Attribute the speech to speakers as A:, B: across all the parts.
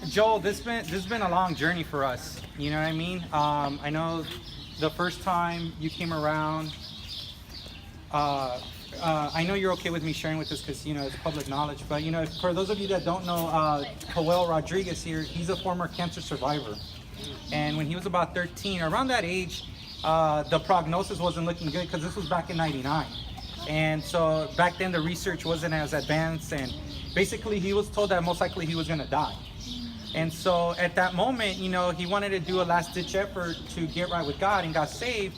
A: Joel, this has been a long journey for us. You know what I mean? I know the first time you came around, I know you're okay with me sharing with this because it's public knowledge. But for those of you that don't know, Joel Rodriguez here, he's a former cancer survivor, and when he was about 13, around that age, the prognosis wasn't looking good because this was back in '99, and so back then the research wasn't as advanced, and basically he was told that most likely he was going to die. And so at that moment, he wanted to do a last-ditch effort to get right with God and got saved.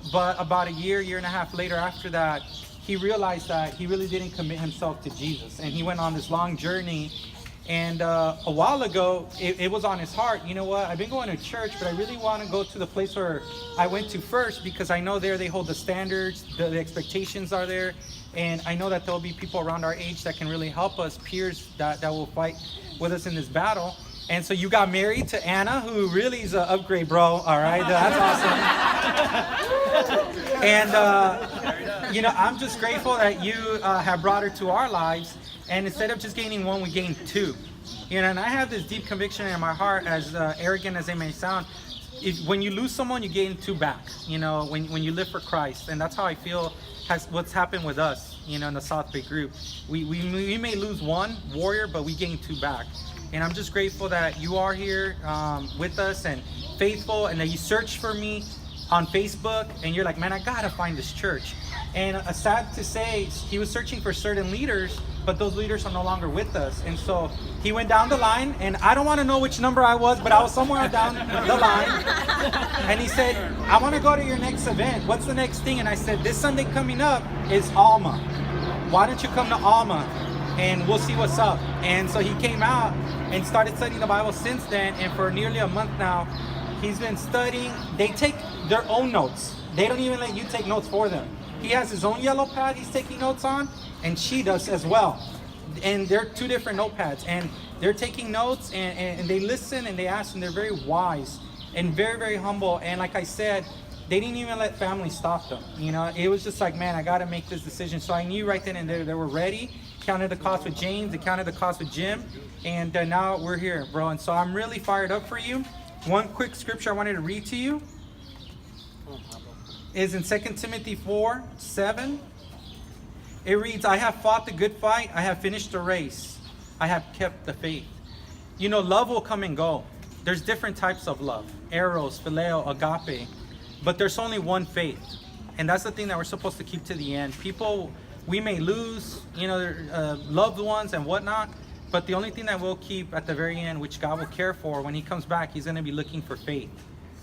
A: But about a year and a half later after that, he realized that he really didn't commit himself to Jesus. And he went on this long journey. And a while ago, it was on his heart, you know what, I've been going to church, but I really want to go to the place where I went to first, because I know there they hold the standards, the expectations are there. And I know that there'll be people around our age that can really help us, peers that will fight with us in this battle. And so you got married to Anna, who really is an upgrade, bro. All right, that's awesome. And, I'm just grateful that you have brought her to our lives. And instead of just gaining one, we gained two. And I have this deep conviction in my heart, as arrogant as it may sound, when you lose someone, you gain two back, when you live for Christ. And that's how I feel what's happened with us, in the South Bay group. We may lose one warrior, but we gain two back. And I'm just grateful that you are here with us and faithful, and that you search for me on Facebook and you're like, man, I gotta find this church. And sad to say, he was searching for certain leaders, but those leaders are no longer with us. And so he went down the line, and I don't want to know which number I was, but I was somewhere down the line. And he said, I want to go to your next event. What's the next thing? And I said, this Sunday coming up is Alma. Why don't you come to Alma? And we'll see what's up. And so he came out and started studying the Bible since then. And for nearly a month now, he's been studying. They take their own notes. They don't even let you take notes for them. He has his own yellow pad he's taking notes on, and she does as well. And they're two different notepads. And they're taking notes, and they listen and they ask, and they're very wise and very, very humble. And like I said, they didn't even let family stop them. It was just like, man, I got to make this decision. So I knew right then and there they were ready. Counted the cost with James, they counted the cost with Jim, and now we're here, bro. And so I'm really fired up for you. One quick scripture I wanted to read to you is in 2 Timothy 4:7. It reads, I have fought the good fight, I have finished the race, I have kept the faith. Love will come and go. There's different types of love, eros, phileo, agape, but there's only one faith. And that's the thing that we're supposed to keep to the end. People, we may lose, loved ones and whatnot, but the only thing that we'll keep at the very end, which God will care for, when he comes back, he's going to be looking for faith.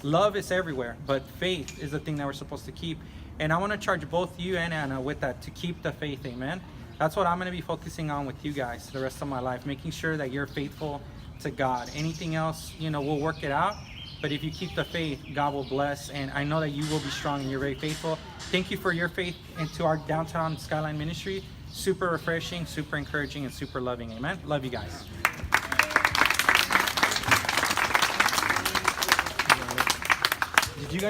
A: Love is everywhere, but faith is the thing that we're supposed to keep. And I want to charge both you and Anna with that, to keep the faith, amen? That's what I'm going to be focusing on with you guys the rest of my life, making sure that you're faithful to God. Anything else, we'll work it out. But if you keep the faith, God will bless. And I know that you will be strong and you're very faithful. Thank you for your faith into our downtown Skyline ministry. Super refreshing, super encouraging, and super loving. Amen. Love you guys. Did you guys